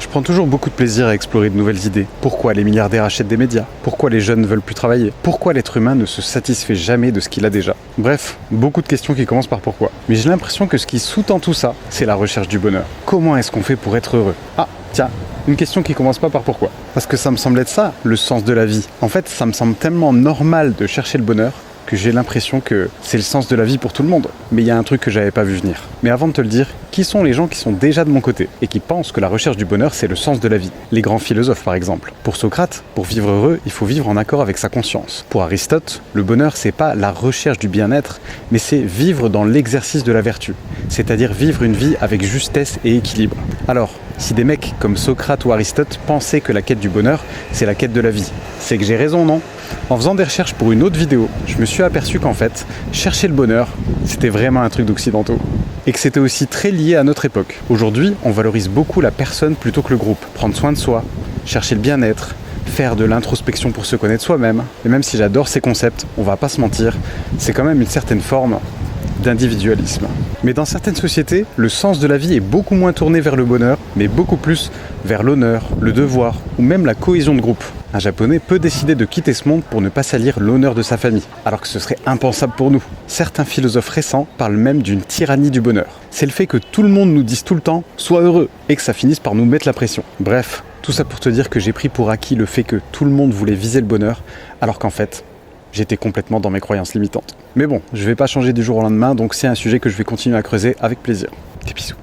Je prends toujours beaucoup de plaisir à explorer de nouvelles idées. Pourquoi les milliardaires achètent des médias? Pourquoi les jeunes ne veulent plus travailler? Pourquoi l'être humain ne se satisfait jamais de ce qu'il a déjà? Bref, beaucoup de questions qui commencent par pourquoi. Mais j'ai l'impression que ce qui sous-tend tout ça, c'est la recherche du bonheur. Comment est-ce qu'on fait pour être heureux? Ah, tiens, une question qui commence pas par pourquoi. Parce que ça me semble être ça, le sens de la vie. En fait, ça me semble tellement normal de chercher le bonheur que j'ai l'impression que c'est le sens de la vie pour tout le monde. Mais il y a un truc que j'avais pas vu venir. Mais avant de te le dire, qui sont les gens qui sont déjà de mon côté et qui pensent que la recherche du bonheur c'est le sens de la vie? Les grands philosophes par exemple. Pour Socrate, pour vivre heureux, il faut vivre en accord avec sa conscience. Pour Aristote, le bonheur c'est pas la recherche du bien-être, mais c'est vivre dans l'exercice de la vertu. C'est-à-dire vivre une vie avec justesse et équilibre. Alors, si des mecs comme Socrate ou Aristote pensaient que la quête du bonheur, c'est la quête de la vie, c'est que j'ai raison, non? En faisant des recherches pour une autre vidéo, je me suis aperçu qu'en fait, chercher le bonheur, c'était vraiment un truc d'occidentaux. Et que c'était aussi très lié à notre époque. Aujourd'hui, on valorise beaucoup la personne plutôt que le groupe. Prendre soin de soi, chercher le bien-être, faire de l'introspection pour se connaître soi-même. Et même si j'adore ces concepts, on va pas se mentir, c'est quand même une certaine forme d'individualisme. Mais dans certaines sociétés, le sens de la vie est beaucoup moins tourné vers le bonheur, mais beaucoup plus vers l'honneur, le devoir ou même la cohésion de groupe. Un Japonais peut décider de quitter ce monde pour ne pas salir l'honneur de sa famille, alors que ce serait impensable pour nous. Certains philosophes récents parlent même d'une tyrannie du bonheur. C'est le fait que tout le monde nous dise tout le temps « sois heureux » et que ça finisse par nous mettre la pression. Bref, tout ça pour te dire que j'ai pris pour acquis le fait que tout le monde voulait viser le bonheur, alors qu'en fait, j'étais complètement dans mes croyances limitantes. Mais bon, je vais pas changer du jour au lendemain, donc c'est un sujet que je vais continuer à creuser avec plaisir. Des bisous.